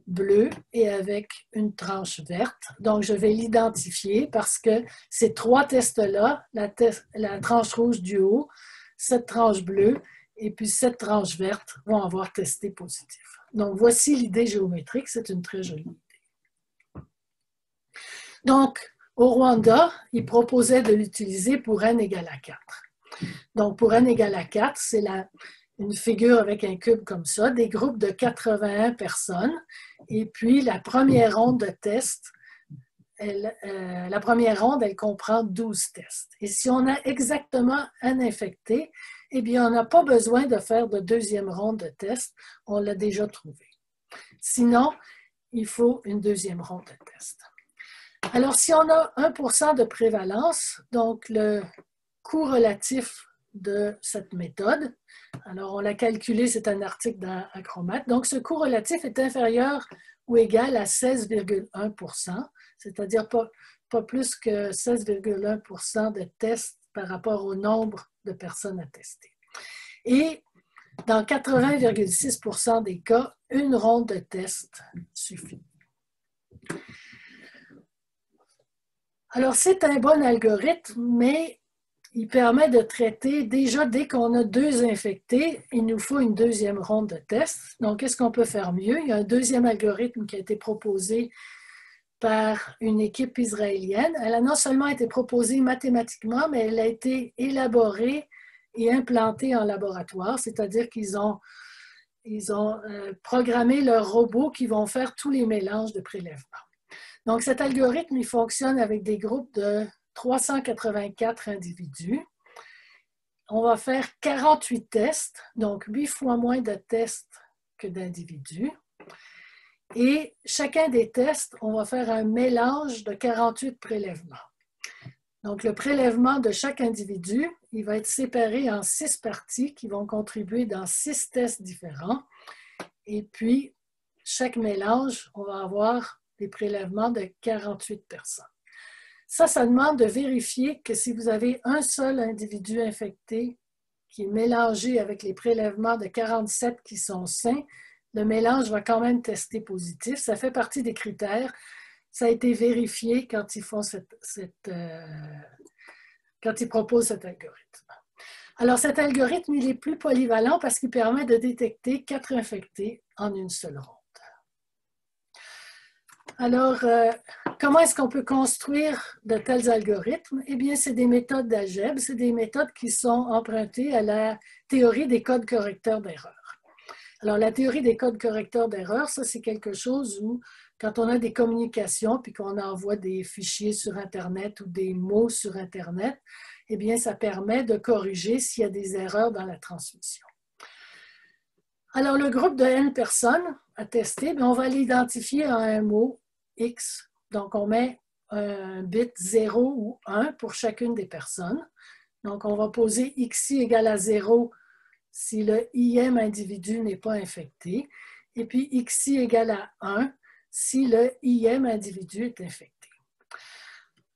bleue et avec une tranche verte. Donc, je vais l'identifier parce que ces 3 tests-là, la tranche rouge du haut, cette tranche bleue et puis cette tranche verte vont avoir testé positif. Donc, voici l'idée géométrique. C'est une très jolie idée. Donc, au Rwanda, ils proposaient de l'utiliser pour n égale à 4. Donc, pour n égale à 4, c'est une figure avec un cube comme ça, des groupes de 81 personnes. Et puis, la première ronde de tests, elle comprend 12 tests. Et si on a exactement un infecté, eh bien, on n'a pas besoin de faire de deuxième ronde de tests. On l'a déjà trouvé. Sinon, il faut une deuxième ronde de tests. Alors, si on a 1% de prévalence, donc le coût relatif de cette méthode, alors on l'a calculé, c'est un article dans Acromat, donc ce coût relatif est inférieur ou égal à 16,1%, c'est-à-dire pas plus que 16,1% de tests par rapport au nombre de personnes à tester. Et dans 80,6% des cas, une ronde de test suffit. Alors, c'est un bon algorithme, mais il permet de traiter, déjà dès qu'on a 2 infectés, il nous faut une deuxième ronde de tests. Donc, qu'est-ce qu'on peut faire mieux? Il y a un deuxième algorithme qui a été proposé par une équipe israélienne. Elle a non seulement été proposée mathématiquement, mais elle a été élaborée et implantée en laboratoire, c'est-à-dire qu'ils ont programmé leurs robots qui vont faire tous les mélanges de prélèvements. Donc, cet algorithme, il fonctionne avec des groupes de 384 individus. On va faire 48 tests, donc 8 fois moins de tests que d'individus. Et chacun des tests, on va faire un mélange de 48 prélèvements. Donc, le prélèvement de chaque individu, il va être séparé en 6 parties qui vont contribuer dans 6 tests différents. Et puis, chaque mélange, on va avoir des prélèvements de 48 personnes. Ça demande de vérifier que si vous avez un seul individu infecté qui est mélangé avec les prélèvements de 47 qui sont sains, le mélange va quand même tester positif. Ça fait partie des critères. Ça a été vérifié quand ils font quand ils proposent cet algorithme. Alors, cet algorithme, il est plus polyvalent parce qu'il permet de détecter 4 infectés en une seule ronde. Alors, comment est-ce qu'on peut construire de tels algorithmes? Eh bien, c'est des méthodes d'algèbre, c'est des méthodes qui sont empruntées à la théorie des codes correcteurs d'erreur. Alors, la théorie des codes correcteurs d'erreur, ça, c'est quelque chose où, quand on a des communications puis qu'on envoie des fichiers sur Internet ou des mots sur Internet, eh bien, ça permet de corriger s'il y a des erreurs dans la transmission. Alors, le groupe de N personnes à tester, on va l'identifier en un mot X. Donc, on met un bit 0 ou 1 pour chacune des personnes. Donc, on va poser XI égale à 0 si le IM individu n'est pas infecté. Et puis, XI égale à 1 si le IM individu est infecté.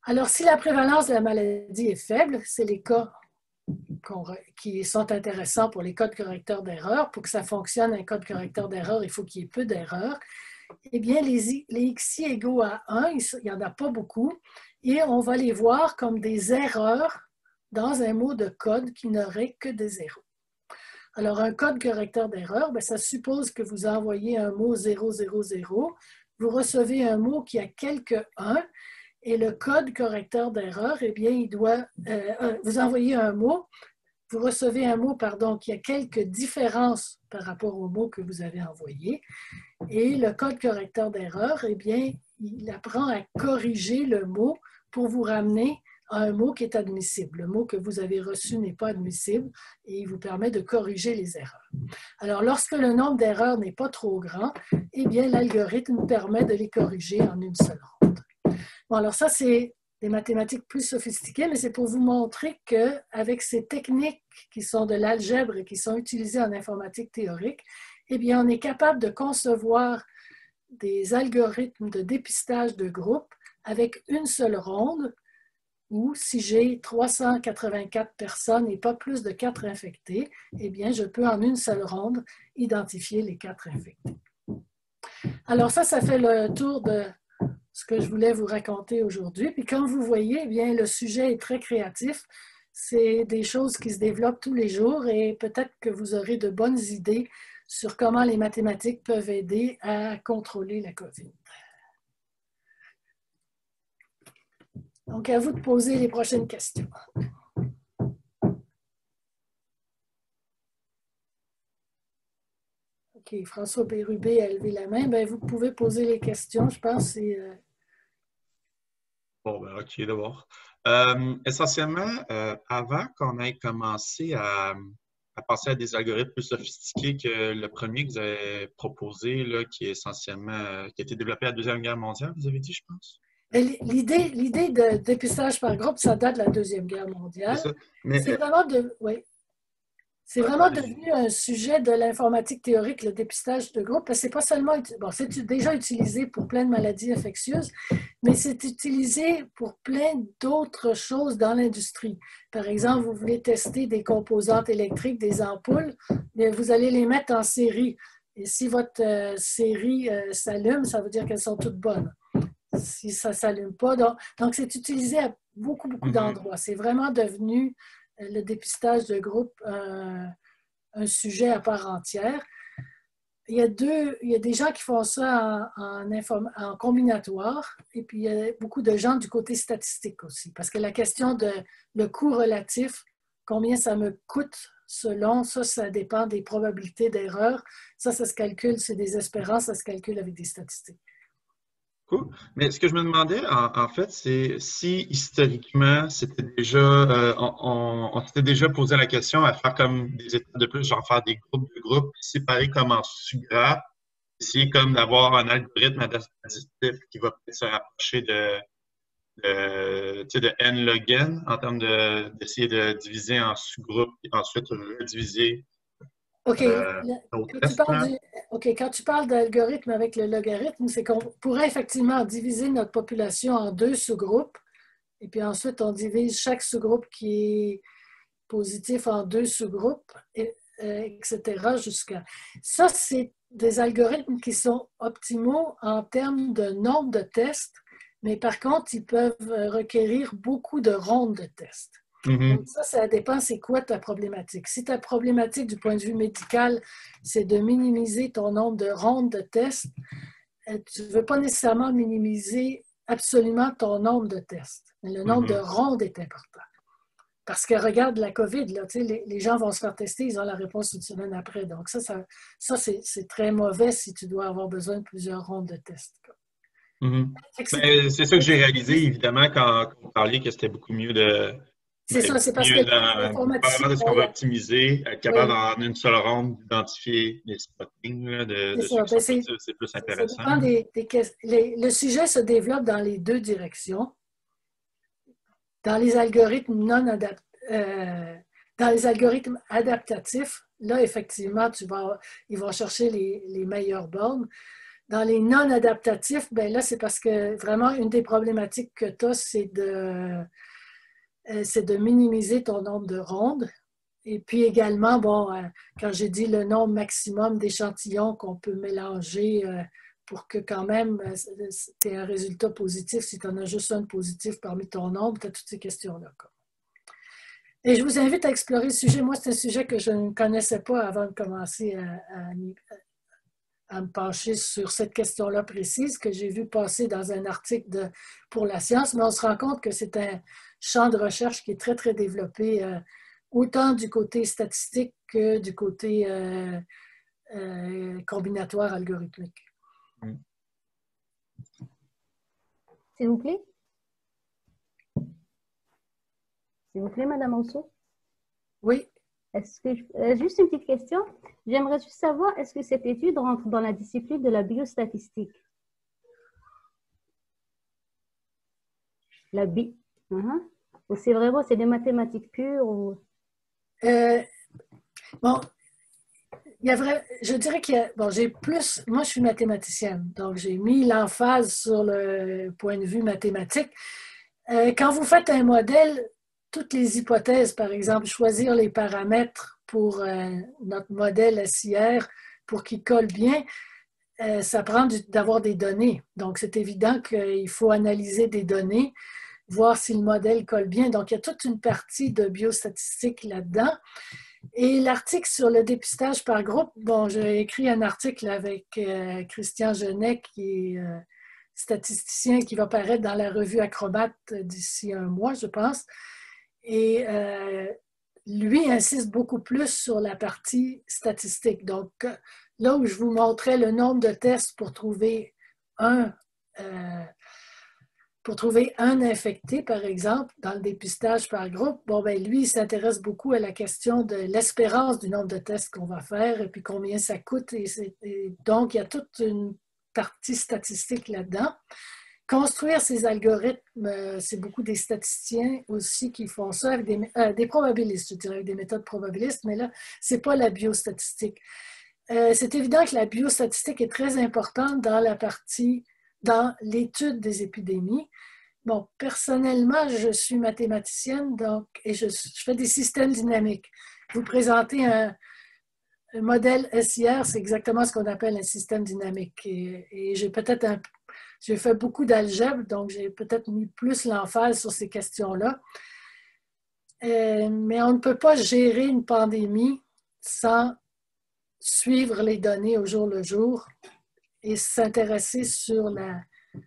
Alors, si la prévalence de la maladie est faible, c'est les cas qui sont intéressants pour les codes correcteurs d'erreur. Pour que ça fonctionne, un code correcteur d'erreur, il faut qu'il y ait peu d'erreurs. Eh bien, les xi égaux à 1, il n'y en a pas beaucoup, et on va les voir comme des erreurs dans un mot de code qui n'aurait que des zéros. Alors, un code correcteur d'erreur, ça suppose que vous envoyez un mot 000, vous recevez un mot qui a quelques 1, et le code correcteur d'erreur, eh bien, il doit, vous envoyez un mot, vous recevez un mot, pardon, qui a quelques différences par rapport au mot que vous avez envoyé. Et le code correcteur d'erreur, eh bien, il apprend à corriger le mot pour vous ramener à un mot qui est admissible. Le mot que vous avez reçu n'est pas admissible et il vous permet de corriger les erreurs. Alors, lorsque le nombre d'erreurs n'est pas trop grand, eh bien, l'algorithme permet de les corriger en une seule ronde. Bon, alors ça, c'est des mathématiques plus sophistiquées, mais c'est pour vous montrer qu'avec ces techniques qui sont de l'algèbre et qui sont utilisées en informatique théorique, eh bien, on est capable de concevoir des algorithmes de dépistage de groupes avec une seule ronde, où si j'ai 384 personnes et pas plus de 4 infectés, eh bien, je peux en une seule ronde identifier les 4 infectés. Alors ça fait le tour de ce que je voulais vous raconter aujourd'hui. Puis comme vous voyez, eh bien, le sujet est très créatif. C'est des choses qui se développent tous les jours et peut-être que vous aurez de bonnes idées sur comment les mathématiques peuvent aider à contrôler la COVID. Donc, à vous de poser les prochaines questions. OK, François Bérubé a levé la main. Bien, vous pouvez poser les questions, je pense.
Bon, ben, OK, d'abord. Essentiellement, avant qu'on ait commencé à passer à des algorithmes plus sophistiqués que le premier que vous avez proposé, là, qui est essentiellement, qui a été développé à la Deuxième Guerre mondiale, vous avez dit, je pense?
L'idée de dépistage par groupe, ça date de la Deuxième Guerre mondiale. C'est vraiment oui. C'est vraiment devenu un sujet de l'informatique théorique, le dépistage de groupe, parce que c'est pas seulement, bon, c'est déjà utilisé pour plein de maladies infectieuses, mais c'est utilisé pour plein d'autres choses dans l'industrie. Par exemple, vous voulez tester des composantes électriques, des ampoules, mais vous allez les mettre en série. Et si votre série s'allume, ça veut dire qu'elles sont toutes bonnes. Si ça ne s'allume pas, donc c'est utilisé à beaucoup d'endroits. C'est vraiment devenu le dépistage de groupe un sujet à part entière. Il y a des gens qui font ça en combinatoire et puis il y a beaucoup de gens du côté statistique aussi. Parce que la question de le coût relatif, combien ça me coûte selon, ça dépend des probabilités d'erreur. Ça se calcule, c'est des espérances, ça se calcule avec des statistiques.
Cool. Mais ce que je me demandais, en fait, c'est si historiquement, c'était déjà, on s'était déjà posé la question à faire comme des étapes de plus, genre faire des groupes de groupes séparés comme en sous-grappes, essayer comme d'avoir un algorithme additif qui va peut-être se rapprocher de n log n en termes d'essayer de diviser en sous-groupes et ensuite rediviser.
OK. Quand tu parles d'algorithme avec le logarithme, c'est qu'on pourrait effectivement diviser notre population en 2 sous-groupes. Et puis ensuite, on divise chaque sous-groupe qui est positif en 2 sous-groupes, etc. jusqu'à... Ça, c'est des algorithmes qui sont optimaux en termes de nombre de tests, mais par contre, ils peuvent requérir beaucoup de rondes de tests. Donc ça dépend c'est quoi ta problématique. Si ta problématique du point de vue médical, c'est de minimiser ton nombre de rondes de tests, tu ne veux pas nécessairement minimiser absolument ton nombre de tests. Mais le nombre de rondes est important. Parce que regarde la COVID, là, les gens vont se faire tester, ils ont la réponse une semaine après. Donc ça c'est très mauvais si tu dois avoir besoin de plusieurs rondes de tests.
C'est ça que j'ai réalisé, évidemment, quand vous parliez que c'était beaucoup mieux de...
C'est ça, c'est parce que l'informatique...
de ce qu'on va optimiser, être capable en une seule ronde d'identifier les spottings, c'est plus intéressant.
Ça le sujet se développe dans les 2 directions. Dans les algorithmes dans les algorithmes adaptatifs, là, effectivement, ils vont chercher les meilleures bornes. Dans les non adaptatifs, ben là, c'est parce que vraiment, une des problématiques que tu as, c'est de minimiser ton nombre de rondes. Et puis également, bon, quand j'ai dit le nombre maximum d'échantillons qu'on peut mélanger pour que quand même tu aies un résultat positif, si tu en as juste un positif parmi ton nombre, tu as toutes ces questions-là. Et je vous invite à explorer le sujet. Moi, c'est un sujet que je ne connaissais pas avant de commencer à me pencher sur cette question-là précise que j'ai vu passer dans un article pour la science, mais on se rend compte que c'est un champ de recherche qui est très, très développé, autant du côté statistique que du côté combinatoire algorithmique.
S'il vous plaît. S'il vous plaît, Madame Rousseau.
Oui.
Est-ce que, juste une petite question. J'aimerais juste savoir, est-ce que cette étude rentre dans la discipline de la biostatistique? La bi. Ou c'est vraiment, c'est des mathématiques pures ou...
Bon, je dirais qu'il y a, bon, j'ai plus, moi je suis mathématicienne, donc j'ai mis l'emphase sur le point de vue mathématique. Quand vous faites un modèle, toutes les hypothèses, par exemple, choisir les paramètres pour notre modèle SIR pour qu'il colle bien, ça prend d'avoir des données. Donc, c'est évident qu'il faut analyser des données, voir si le modèle colle bien. Donc, il y a toute une partie de biostatistique là-dedans. Et l'article sur le dépistage par groupe, bon, j'ai écrit un article avec Christian Genet, qui est statisticien, qui va paraître dans la revue Acrobat d'ici un mois, je pense. Et lui insiste beaucoup plus sur la partie statistique. Donc, là où je vous montrais le nombre de tests pour trouver un infecté, par exemple, dans le dépistage par groupe, bon, ben, lui, il s'intéresse beaucoup à la question de l'espérance du nombre de tests qu'on va faire et puis combien ça coûte. Et donc, il y a toute une partie statistique là-dedans. Construire ces algorithmes, c'est beaucoup des statisticiens aussi qui font ça, avec des probabilistes, je dirais, avec des méthodes probabilistes, mais là, ce n'est pas la biostatistique. C'est évident que la biostatistique est très importante dans l'étude des épidémies. Bon, personnellement, je suis mathématicienne donc, et je fais des systèmes dynamiques. Vous présentez un modèle SIR, c'est exactement ce qu'on appelle un système dynamique. Et j'ai fait beaucoup d'algèbre, donc j'ai peut-être mis plus l'emphase sur ces questions-là. Mais on ne peut pas gérer une pandémie sans suivre les données au jour le jour et s'intéresser sur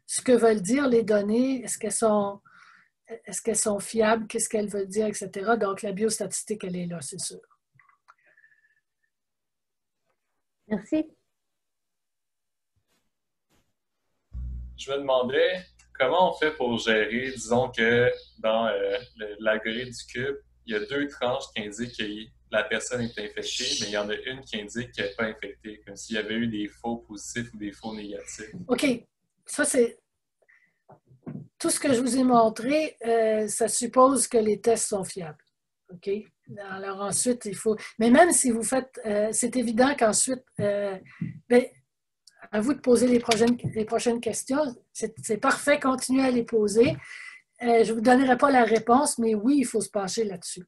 ce que veulent dire les données, est-ce qu'elles sont fiables, qu'est-ce qu'elles veulent dire, etc. Donc, la biostatistique, elle est là, c'est sûr.
Merci.
Je me demandais comment on fait pour gérer, disons que dans l'algorithme du cube, il y a deux tranches qui indiquent que la personne est infectée, mais il y en a une qui indique qu'elle n'est pas infectée, comme s'il y avait eu des faux positifs ou des faux négatifs.
OK. Ça, c'est... Tout ce que je vous ai montré, ça suppose que les tests sont fiables. OK? Alors ensuite, il faut... Mais même si vous faites... c'est évident qu'ensuite... à vous de poser les prochaines questions. C'est parfait, continuez à les poser. Je ne vous donnerai pas la réponse, mais oui, il faut se pencher là-dessus.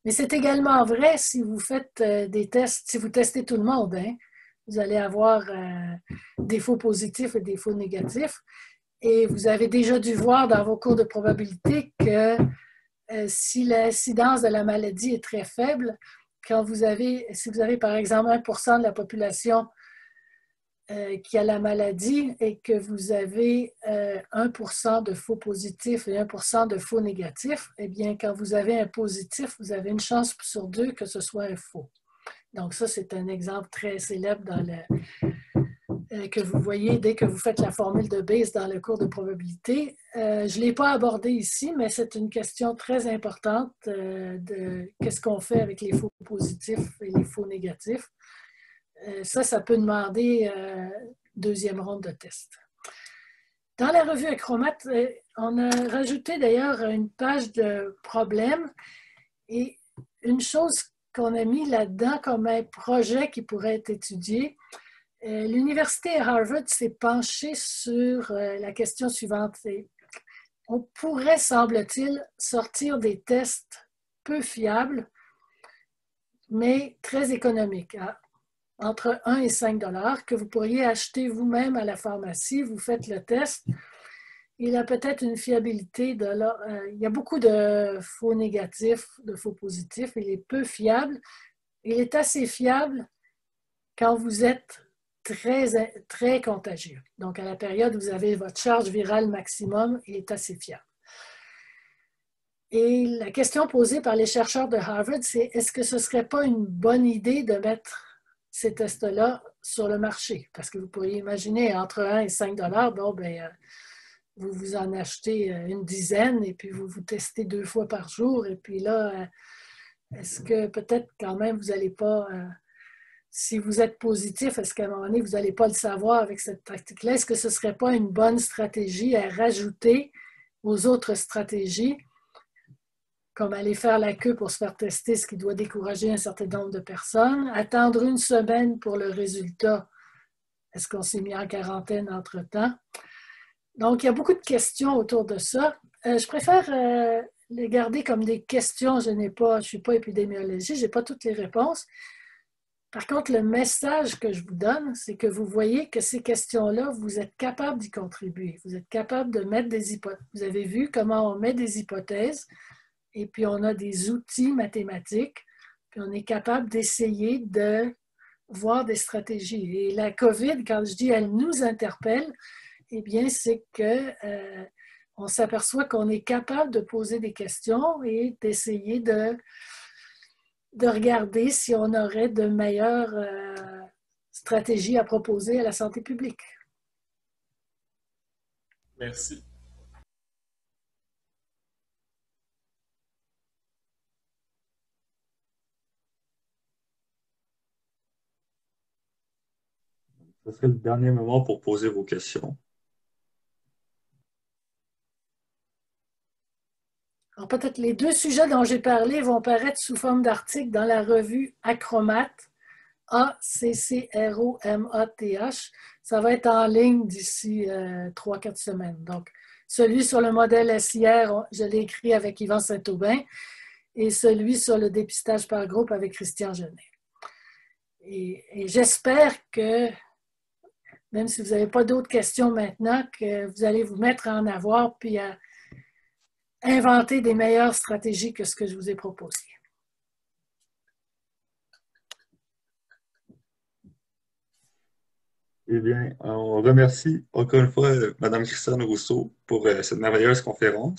Mais c'est également vrai si vous faites des tests, si vous testez tout le monde, hein, vous allez avoir des faux positifs et des faux négatifs. Et vous avez déjà dû voir dans vos cours de probabilité que si l'incidence de la maladie est très faible, si vous avez par exemple 1% de la population qui a la maladie et que vous avez 1% de faux positifs et 1% de faux négatifs, eh bien, quand vous avez un positif, vous avez une chance sur 2 que ce soit un faux. Donc ça, c'est un exemple très célèbre que vous voyez dès que vous faites la formule de Bayes dans le cours de probabilité. Je ne l'ai pas abordé ici, mais c'est une question très importante de qu'est-ce qu'on fait avec les faux positifs et les faux négatifs. Ça peut demander deuxième ronde de test. Dans la revue Acrobat, on a rajouté d'ailleurs une page de problèmes et une chose qu'on a mis là-dedans comme un projet qui pourrait être étudié, L'université Harvard s'est penchée sur la question suivante. On pourrait, semble-t-il, sortir des tests peu fiables, mais très économiques, entre 1 et 5 dollars, que vous pourriez acheter vous-même à la pharmacie. Vous faites le test. Il a peut-être une fiabilité il y a beaucoup de faux négatifs, de faux positifs. Il est peu fiable. Il est assez fiable quand vous êtes très, très contagieux. Donc, à la période où vous avez votre charge virale maximum, il est assez fiable. Et la question posée par les chercheurs de Harvard, c'est est-ce que ce ne serait pas une bonne idée de mettre ces tests-là sur le marché? Parce que vous pourriez imaginer, entre 1 et 5 dollars, bon, ben, vous vous en achetez une dizaine et puis vous vous testez 2 fois par jour. Et puis là, est-ce que peut-être quand même vous n'allez pas, si vous êtes positif, est-ce qu'à un moment donné, vous n'allez pas le savoir avec cette tactique-là? Est-ce que ce ne serait pas une bonne stratégie à rajouter aux autres stratégies, comme aller faire la queue pour se faire tester, ce qui doit décourager un certain nombre de personnes, attendre une semaine pour le résultat? Est-ce qu'on s'est mis en quarantaine entre-temps? Donc, il y a beaucoup de questions autour de ça. Je préfère les garder comme des questions. Je ne suis pas épidémiologiste, je n'ai pas toutes les réponses. Par contre, le message que je vous donne, c'est que vous voyez que ces questions-là, vous êtes capable d'y contribuer. Vous êtes capable de mettre des hypothèses. Vous avez vu comment on met des hypothèses et puis on a des outils mathématiques, puis on est capable d'essayer de voir des stratégies. Et la COVID, quand je dis elle nous interpelle, eh bien, c'est qu'on s'aperçoit qu'on est capable de poser des questions et d'essayer de regarder si on aurait de meilleures stratégies à proposer à la santé publique.
Merci.
Ce serait le dernier moment pour poser vos questions.
Alors, peut-être les 2 sujets dont j'ai parlé vont paraître sous forme d'articles dans la revue Acromat, ACCROMATH. Ça va être en ligne d'ici 3-4 semaines. Donc, celui sur le modèle SIR, je l'ai écrit avec Yvan Saint-Aubin, et celui sur le dépistage par groupe avec Christian Genet. Et j'espère que, même si vous n'avez pas d'autres questions maintenant, que vous allez vous mettre à en avoir puis à inventer des meilleures stratégies que ce que je vous ai proposé.
Eh bien, on remercie encore une fois Mme Christiane Rousseau pour cette merveilleuse conférence.